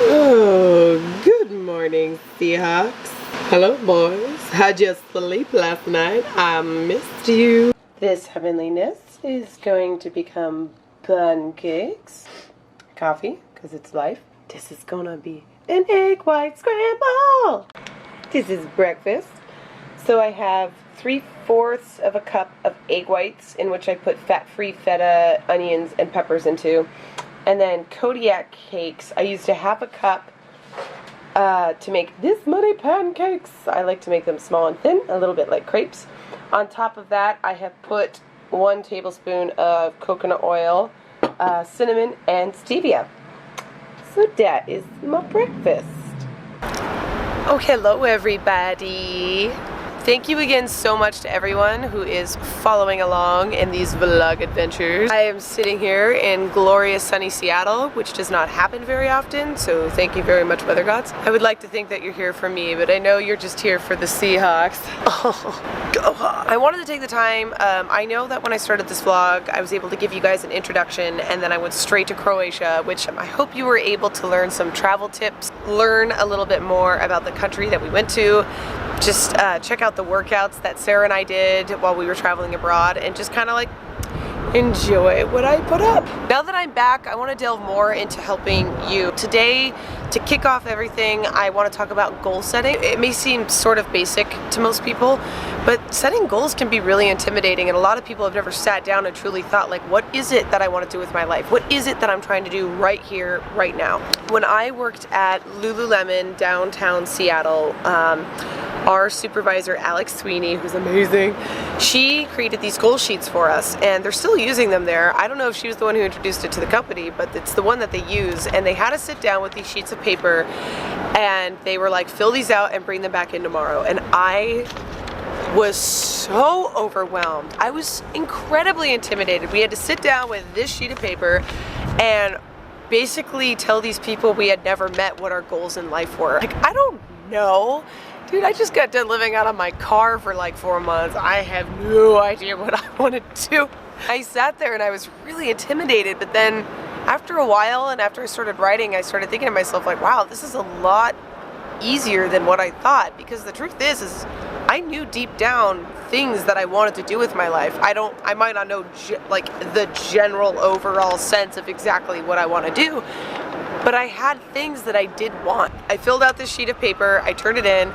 Oh, good morning, Seahawks. Hello, boys. How'd you sleep last night? I missed you. This heavenliness is going to become pancakes. Coffee, because it's life. This is gonna be an egg white scramble. This is breakfast. So I have 3/4 of a cup of egg whites in which I put fat-free feta, onions, and peppers into. And then Kodiak cakes. I used a 1/2 cup to make this many pancakes. I like to make them small and thin, a little bit like crepes. On top of that, I have put 1 tablespoon of coconut oil, cinnamon, and stevia. So that is my breakfast. Oh, hello everybody. Thank you again so much to everyone who is following along in these vlog adventures. I am sitting here in glorious sunny Seattle, which does not happen very often, so thank you very much, weather gods. I would like to think that you're here for me, but I know you're just here for the Seahawks. Oh, go Hawks. I wanted to take the time, I know that when I started this vlog, I was able to give you guys an introduction, and then I went straight to Croatia, which I hope you were able to learn some travel tips, learn a little bit more about the country that we went to, just check out the workouts that Sarah and I did while we were traveling abroad, and just kind of like enjoy what I put up. Now that I'm back, I want to delve more into helping you. Today, to kick off everything, I want to talk about goal setting. It may seem sort of basic to most people, but setting goals can be really intimidating, and a lot of people have never sat down and truly thought, like, what is it that I want to do with my life? What is it that I'm trying to do right here, right now? When I worked at Lululemon downtown Seattle, our supervisor, Alex Sweeney, who's amazing, she created these goal sheets for us, and they're still using them there. I don't know if she was the one who introduced it to the company, but it's the one that they use, and they had us sit down with these sheets of paper, and they were like, fill these out and bring them back in tomorrow. And I was so overwhelmed. I was incredibly intimidated. We had to sit down with this sheet of paper and basically tell these people we had never met what our goals in life were. Like, I don't know. Dude, I just got done living out of my car for like 4 months. I have no idea what I want to do. I sat there and I was really intimidated, but then after a while and after I started writing, I started thinking to myself, like, wow, this is a lot easier than what I thought, because the truth is I knew deep down things that I wanted to do with my life. I might not know like the general overall sense of exactly what I want to do, but I had things that I did want. I filled out this sheet of paper, I turned it in,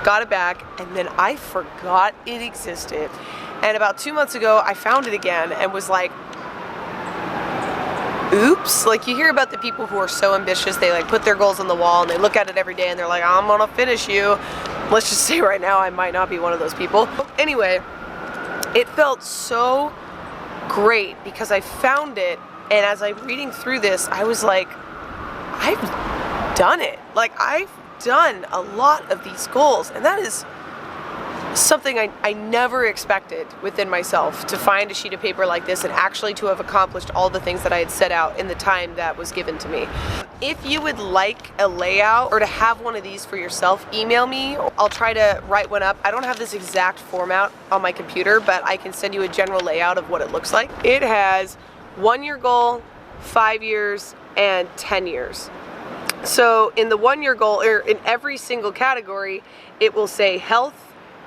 got it back, and then I forgot it existed. And about 2 months ago, I found it again and was like, oops. Like, you hear about the people who are so ambitious, they like put their goals on the wall and they look at it every day and they're like, I'm gonna finish you. Let's just say right now I might not be one of those people. Anyway, it felt so great because I found it, and as I'm reading through this, I was like, I've done it. Like, I've done a lot of these goals, and that is something I never expected within myself, to find a sheet of paper like this and actually to have accomplished all the things that I had set out in the time that was given to me. If you would like a layout or to have one of these for yourself, email me. I'll try to write one up. I don't have this exact format on my computer, but I can send you a general layout of what it looks like. It has 1-year goal, 5 years, and 10 years. So in the 1-year goal, or in every single category, it will say health,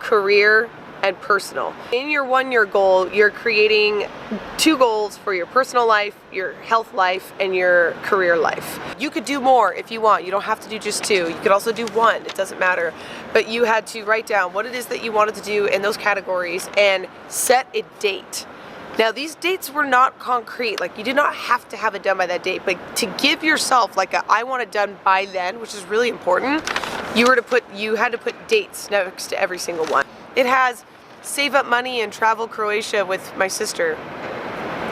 career, and personal. In your 1-year goal, you're creating 2 goals for your personal life, your health life, and your career life. You could do more if you want. You don't have to do just 2. You could also do 1. It doesn't matter. But you had to write down what it is that you wanted to do in those categories and set a date. Now, these dates were not concrete. Like, you did not have to have it done by that date, but to give yourself like a I want it done by then, which is really important, you had to put dates next to every single one. It has save up money and travel Croatia with my sister.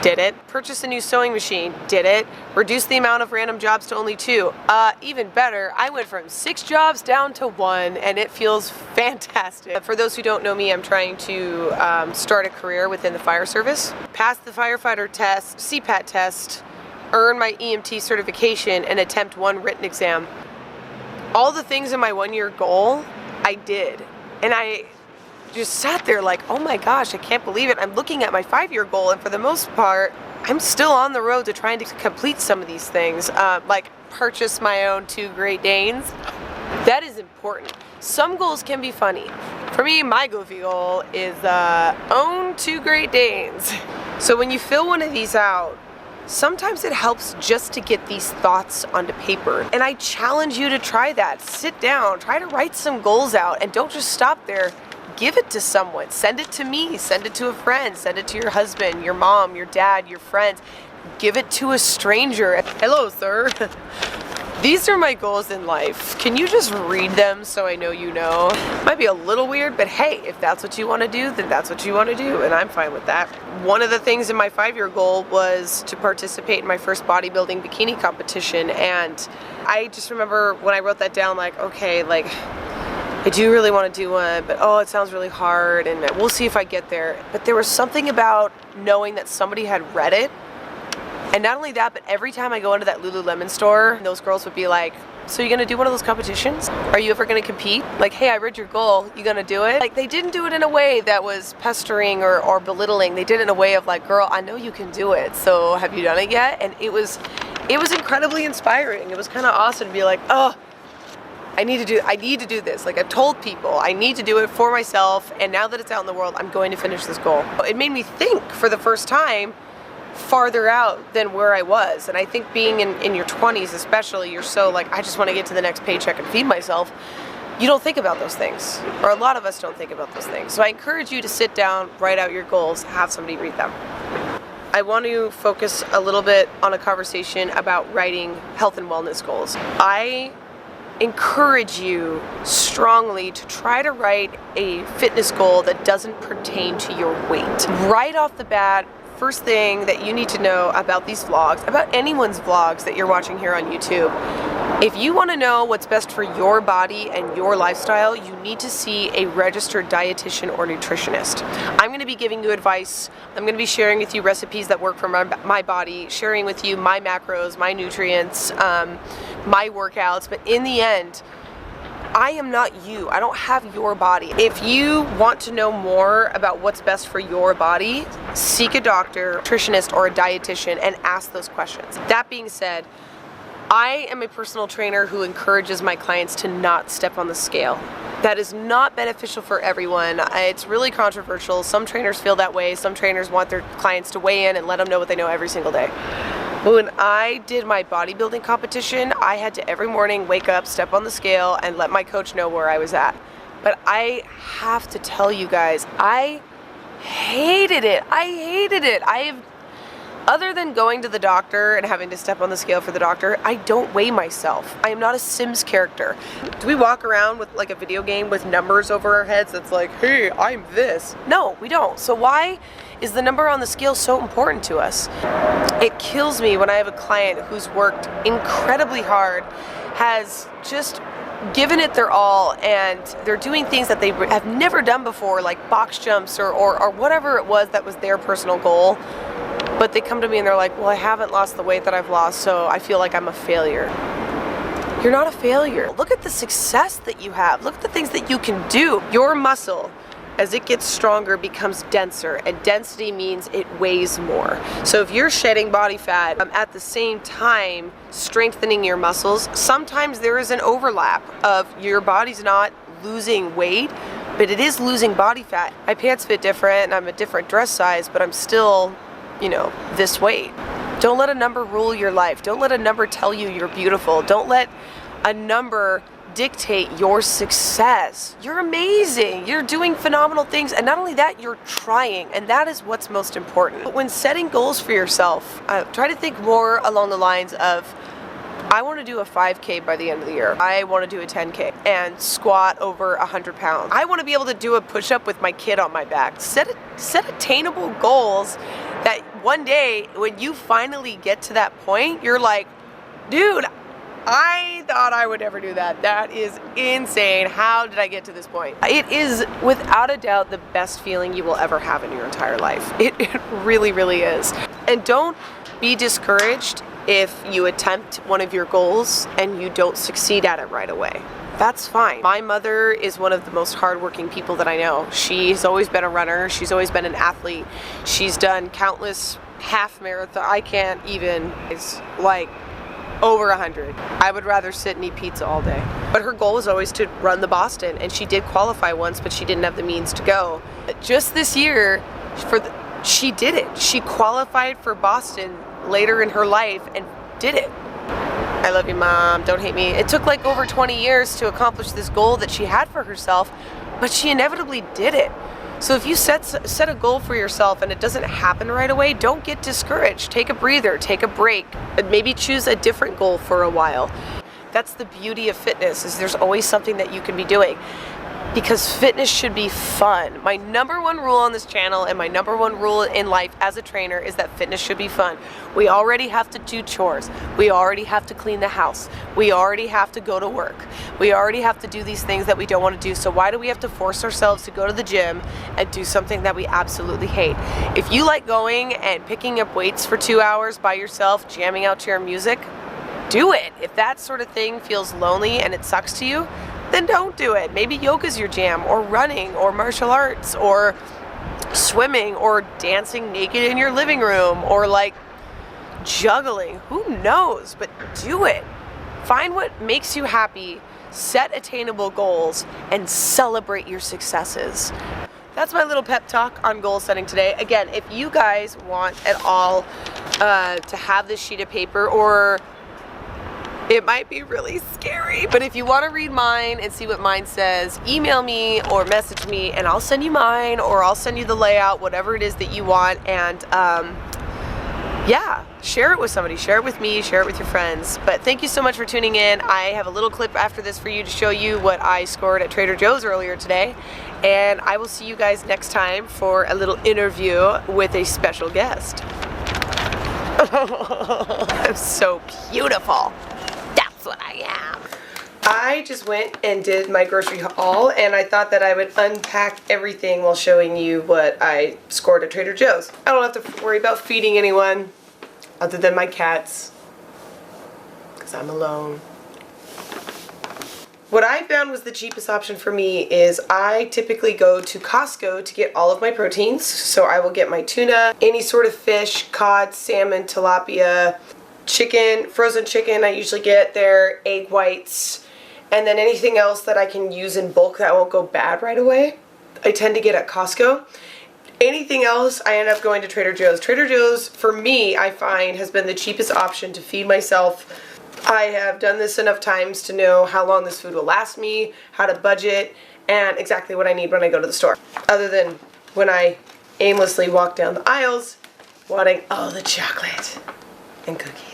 Did it. Purchase a new sewing machine. Did it. Reduce the amount of random jobs to only 2. Even better, I went from 6 jobs down to 1, and it feels fantastic. For those who don't know me, I'm trying to start a career within the fire service. Pass the firefighter test, CPAT test, earn my EMT certification, and attempt 1 written exam. All the things in my 1-year goal, I did. And I just sat there like, oh my gosh, I can't believe it. I'm looking at my 5-year goal, and for the most part, I'm still on the road to trying to complete some of these things. Like purchase my own 2 Great Danes. That is important. Some goals can be funny. For me, my goofy goal is own 2 Great Danes. So when you fill one of these out, sometimes it helps just to get these thoughts onto paper. And I challenge you to try that. Sit down, try to write some goals out, and don't just stop there. Give it to someone. Send it to me, send it to a friend, send it to your husband, your mom, your dad, your friends. Give it to a stranger. Hello, sir. These are my goals in life. Can you just read them so I know you know? Might be a little weird, but hey, if that's what you want to do, then that's what you want to do, and I'm fine with that. One of the things in my 5-year goal was to participate in my first bodybuilding bikini competition, and I just remember when I wrote that down, like, okay, like, I do really want to do one, but oh, it sounds really hard, and we'll see if I get there. But there was something about knowing that somebody had read it. And not only that, but every time I go into that Lululemon store, those girls would be like, so you're gonna do one of those competitions? Are you ever gonna compete? Like, hey, I read your goal, you gonna do it? Like, they didn't do it in a way that was pestering or belittling. They did it in a way of like, girl, I know you can do it, so have you done it yet? And it was incredibly inspiring. It was kind of awesome to be like, oh, I need to do this. Like, I've told people I need to do it for myself, and now that it's out in the world, I'm going to finish this goal. It made me think for the first time farther out than where I was. And I think being in your 20s especially, you're so like, I just want to get to the next paycheck and feed myself. You don't think about those things, or a lot of us don't think about those things. So I encourage you to sit down, write out your goals, have somebody read them. I want to focus a little bit on a conversation about writing health and wellness goals. I encourage you strongly to try to write a fitness goal that doesn't pertain to your weight. Right off the bat, first thing that you need to know about these vlogs, about anyone's vlogs that you're watching here on YouTube, if you want to know what's best for your body and your lifestyle, you need to see a registered dietitian or nutritionist. I'm going to be giving you advice. I'm going to be sharing with you recipes that work for my body, sharing with you my macros, my nutrients, my workouts, but in the end, I am not you. I don't have your body. If you want to know more about what's best for your body, seek a doctor, nutritionist, or a dietitian and ask those questions. That being said, I am a personal trainer who encourages my clients to not step on the scale. That is not beneficial for everyone. It's really controversial. Some trainers feel that way. Some trainers want their clients to weigh in and let them know what they know every single day. When I did my bodybuilding competition, I had to every morning wake up, step on the scale, and let my coach know where I was at. But I have to tell you guys, I hated it. I hated it. Other than going to the doctor and having to step on the scale for the doctor, I don't weigh myself. I am not a Sims character. Do we walk around with like a video game with numbers over our heads that's like, hey, I'm this? No, we don't. So why is the number on the scale so important to us? It kills me when I have a client who's worked incredibly hard, has just given it their all, and they're doing things that they have never done before, like box jumps or whatever it was that was their personal goal. But they come to me and they're like, well, I haven't lost the weight that I've lost, so I feel like I'm a failure. You're not a failure. Look at the success that you have. Look at the things that you can do. Your muscle, as it gets stronger, becomes denser, and density means it weighs more. So if you're shedding body fat at the same time strengthening your muscles, sometimes there is an overlap of your body's not losing weight, but it is losing body fat. My pants fit different and I'm a different dress size, but I'm still, you know, this weight. Don't let a number rule your life. Don't let a number tell you you're beautiful. Don't let a number dictate your success. You're amazing. You're doing phenomenal things. And not only that, you're trying. And that is what's most important. But when setting goals for yourself, try to think more along the lines of, I want to do a 5K by the end of the year. I want to do a 10K and squat over 100 pounds. I want to be able to do a push-up with my kid on my back. Set attainable goals that one day when you finally get to that point, you're like, dude, I thought I would never do that. That is insane. How did I get to this point? It is without a doubt the best feeling you will ever have in your entire life. It really, really is. And don't be discouraged if you attempt one of your goals and you don't succeed at it right away. That's fine. My mother is one of the most hardworking people that I know. She's always been a runner. She's always been an athlete. She's done countless half marathons. I can't even. It's like, over 100. I would rather sit and eat pizza all day. But her goal was always to run the Boston, and she did qualify once, but she didn't have the means to go. Just this year, she did it. She qualified for Boston later in her life and did it. I love you, Mom. Don't hate me. It took like over 20 years to accomplish this goal that she had for herself, but she inevitably did it. So if you set a goal for yourself and it doesn't happen right away, don't get discouraged. Take a breather, take a break, and maybe choose a different goal for a while. That's the beauty of fitness, is there's always something that you can be doing. Because fitness should be fun. My number one rule on this channel and my number one rule in life as a trainer is that fitness should be fun. We already have to do chores. We already have to clean the house. We already have to go to work. We already have to do these things that we don't want to do. So why do we have to force ourselves to go to the gym and do something that we absolutely hate? If you like going and picking up weights for 2 hours by yourself, jamming out to your music, do it. If that sort of thing feels lonely and it sucks to you, then don't do it. Maybe yoga's your jam, or running, or martial arts, or swimming, or dancing naked in your living room, or like juggling. Who knows? But do it. Find what makes you happy, set attainable goals, and celebrate your successes. That's my little pep talk on goal setting today. Again, if you guys want at all to have this sheet of paper, or it might be really scary, but if you want to read mine and see what mine says, email me or message me and I'll send you mine, or I'll send you the layout, whatever it is that you want. And yeah, share it with somebody, share it with me, share it with your friends. But thank you so much for tuning in. I have a little clip after this for you to show you what I scored at Trader Joe's earlier today, and I will see you guys next time for a little interview with a special guest. I'm so beautiful. What I am. I just went and did my grocery haul, and I thought that I would unpack everything while showing you what I scored at Trader Joe's. I don't have to worry about feeding anyone other than my cats, because I'm alone. What I found was the cheapest option for me is I typically go to Costco to get all of my proteins. So I will get my tuna, any sort of fish, cod, salmon, tilapia, chicken, frozen chicken I usually get there, egg whites, and then anything else that I can use in bulk that won't go bad right away, I tend to get at Costco. Anything else, I end up going to Trader Joe's. Trader Joe's, for me, I find, has been the cheapest option to feed myself. I have done this enough times to know how long this food will last me, how to budget, and exactly what I need when I go to the store. Other than when I aimlessly walk down the aisles wanting all the chocolate and cookies.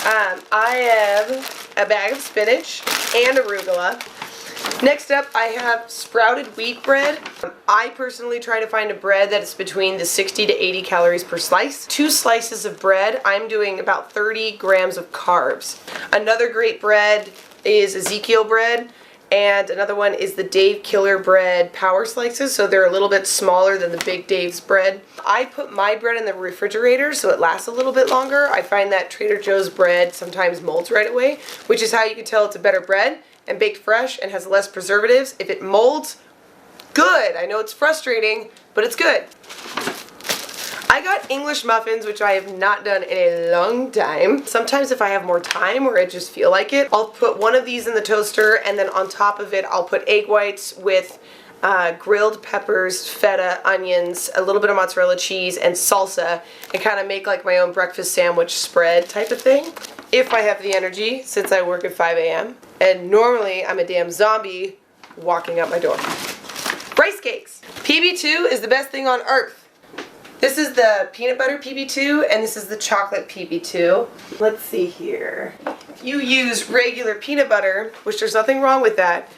I have a bag of spinach and arugula. Next up, I have sprouted wheat bread. I personally try to find a bread that is between the 60 to 80 calories per slice. 2 slices of bread, I'm doing about 30 grams of carbs. Another great bread is Ezekiel bread, and another one is the Dave Killer bread power slices, so they're a little bit smaller than the Big Dave's bread. I put my bread in the refrigerator so it lasts a little bit longer. I find that Trader Joe's bread sometimes molds right away, which is how you can tell it's a better bread and baked fresh and has less preservatives. If it molds, good. I know it's frustrating, but it's good. I got English muffins, which I have not done in a long time. Sometimes if I have more time or I just feel like it, I'll put one of these in the toaster, and then on top of it I'll put egg whites with grilled peppers, feta, onions, a little bit of mozzarella cheese, and salsa, and kind of make like my own breakfast sandwich spread type of thing. If I have the energy, since I work at 5 a.m. And normally I'm a damn zombie walking out my door. Rice cakes. PB2 is the best thing on earth. This is the peanut butter PB2, and this is the chocolate PB2. Let's see here. If you use regular peanut butter, which there's nothing wrong with that,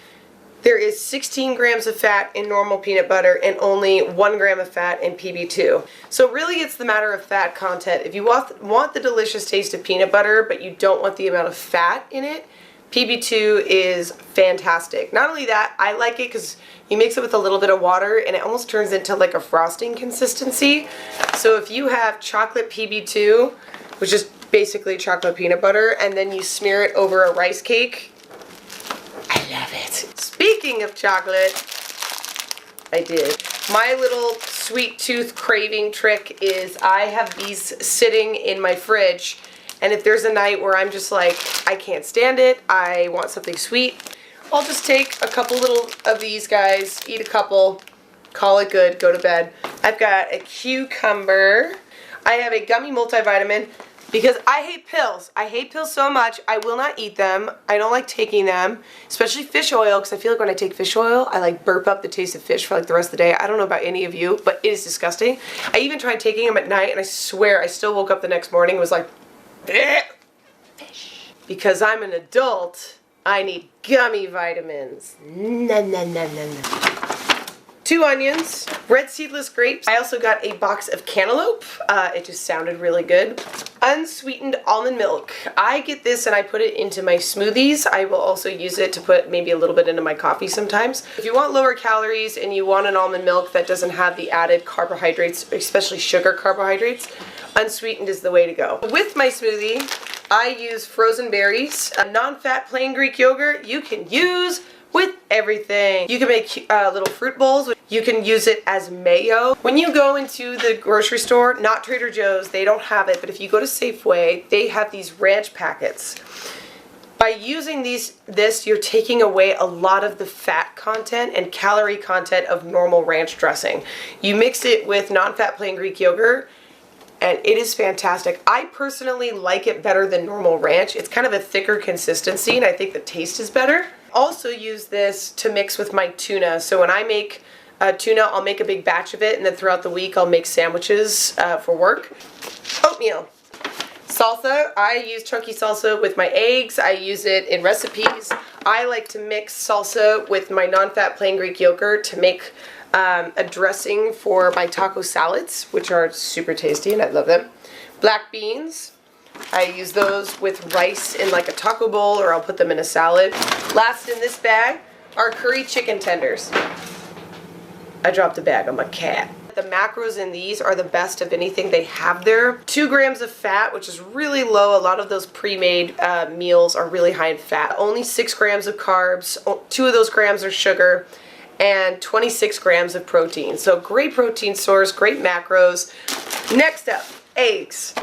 there is 16 grams of fat in normal peanut butter and only 1 gram of fat in PB2. So really it's the matter of fat content. If you want the delicious taste of peanut butter, but you don't want the amount of fat in it, PB2 is fantastic. Not only that, I like it because you mix it with a little bit of water and it almost turns into like a frosting consistency. So if you have chocolate PB2, which is basically chocolate peanut butter, and then you smear it over a rice cake, I love it. Speaking of chocolate, I did. My little sweet tooth craving trick is I have these sitting in my fridge, And if there's a night where I'm just like, I can't stand it, I want something sweet, I'll just take a couple little of these guys, eat a couple, call it good, go to bed. I've got a cucumber. I have a gummy multivitamin because I hate pills. I hate pills so much, I will not eat them. I don't like taking them, especially fish oil, because I feel like when I take fish oil, I like burp up the taste of fish for like the rest of the day. I don't know about any of you, but it is disgusting. I even tried taking them at night, and I swear I still woke up the next morning and was like, bleh, fish. Because I'm an adult, I need gummy vitamins. No, no, no, no, no. 2 onions, red seedless grapes. I also got a box of cantaloupe. It just sounded really good. Unsweetened almond milk. I get this and I put it into my smoothies. I will also use it to put maybe a little bit into my coffee sometimes. If you want lower calories and you want an almond milk that doesn't have the added carbohydrates, especially sugar carbohydrates, unsweetened is the way to go. With my smoothie, I use frozen berries, a non-fat plain Greek yogurt you can use with everything. You can make little fruit bowls. You can use it as mayo. When you go into the grocery store, not Trader Joe's, they don't have it, but if you go to Safeway, they have these ranch packets. By using this, you're taking away a lot of the fat content and calorie content of normal ranch dressing. You mix it with non-fat plain Greek yogurt, and it is fantastic. I personally like it better than normal ranch. It's kind of a thicker consistency, and I think the taste is better. Also use this to mix with my tuna. So when I make tuna, I'll make a big batch of it, and then throughout the week I'll make sandwiches for work. Oatmeal. Salsa. I use chunky salsa with my eggs. I use it in recipes. I like to mix salsa with my non-fat plain Greek yogurt to make a dressing for my taco salads, which are super tasty and I love them. Black beans. I use those with rice in like a taco bowl, or I'll put them in a salad. Last in this bag are curry chicken tenders. I dropped a bag on my cat. The macros in these are the best of anything they have there. 2 grams of fat, which is really low. A lot of those pre-made meals are really high in fat. Only 6 grams of carbs, 2 of those grams are sugar, and 26 grams of protein. So great protein source, great macros. Next up, eggs.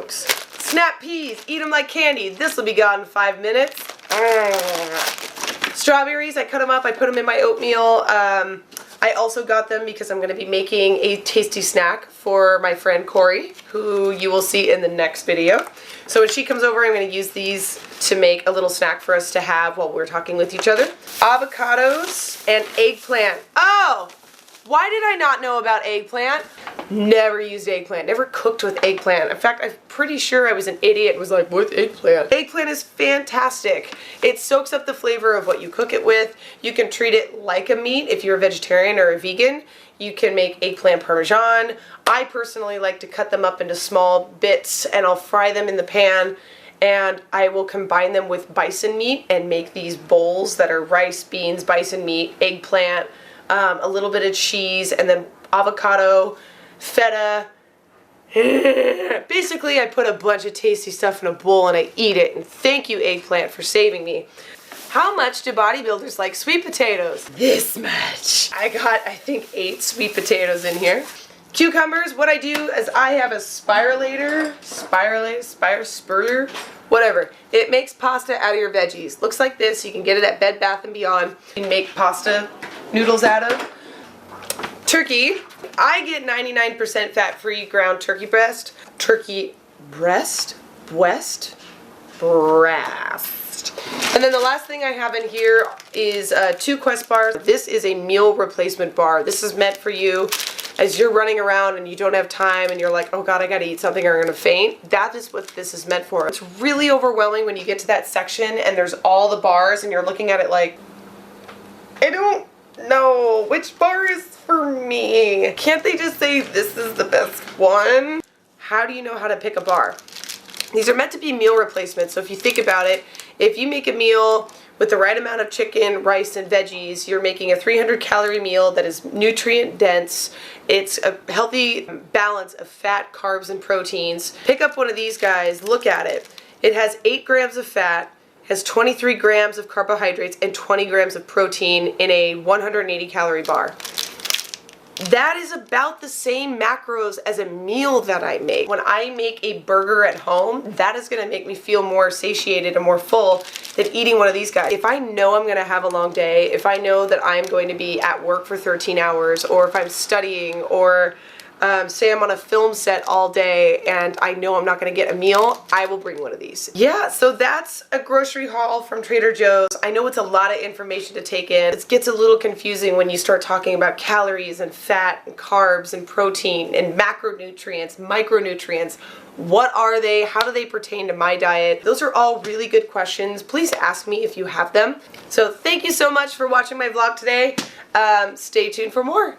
Snap peas, eat them like candy. This will be gone in 5 minutes. Strawberries, I cut them up, I put them in my oatmeal. I also got them because I'm going to be making a tasty snack for my friend K.Marie, who you will see in the next video. So when she comes over, I'm going to use these to make a little snack for us to have while we're talking with each other. Avocados and eggplant. Oh! Why did I not know about eggplant? Never used eggplant, never cooked with eggplant. In fact, I'm pretty sure I was an idiot and was like, what's eggplant? Eggplant is fantastic. It soaks up the flavor of what you cook it with. You can treat it like a meat if you're a vegetarian or a vegan. You can make eggplant parmesan. I personally like to cut them up into small bits and I'll fry them in the pan, and I will combine them with bison meat and make these bowls that are rice, beans, bison meat, eggplant, a little bit of cheese, and then avocado, feta. Basically, I put a bunch of tasty stuff in a bowl and I eat it. And thank you, eggplant, for saving me. How much do bodybuilders like sweet potatoes? This much. I got, I think, 8 sweet potatoes in here. Cucumbers, what I do is I have a spirulator, whatever. It makes pasta out of your veggies. Looks like this. You can get it at Bed Bath & Beyond. You can make pasta noodles out of. Turkey. I get 99% fat-free ground turkey breast. And then the last thing I have in here is 2 Quest bars. This is a meal replacement bar. This is meant for you as you're running around and you don't have time and you're like, oh god, I gotta eat something or I'm gonna faint. That is what this is meant for. It's really overwhelming when you get to that section and there's all the bars and you're looking at it like, I don't know which bar is for me. Can't they just say this is the best one? How do you know how to pick a bar? These are meant to be meal replacements, so if you think about it, if you make a meal with the right amount of chicken, rice, and veggies, you're making a 300-calorie meal that is nutrient dense. It's a healthy balance of fat, carbs, and proteins. Pick up one of these guys, look at it. It has 8 grams of fat, has 23 grams of carbohydrates, and 20 grams of protein in a 180-calorie bar. that is about the same macros as a meal that I make. When I make a burger at home, that is gonna make me feel more satiated and more full than eating one of these guys. If I know I'm gonna have a long day, if I know that I'm going to be at work for 13 hours, or if I'm studying, or say I'm on a film set all day and I know I'm not going to get a meal, I will bring one of these. Yeah, so that's a grocery haul from Trader Joe's. I know it's a lot of information to take in. It gets a little confusing when you start talking about calories and fat and carbs and protein and macronutrients, micronutrients. What are they? How do they pertain to my diet? Those are all really good questions. Please ask me if you have them. So thank you so much for watching my vlog today. Stay tuned for more.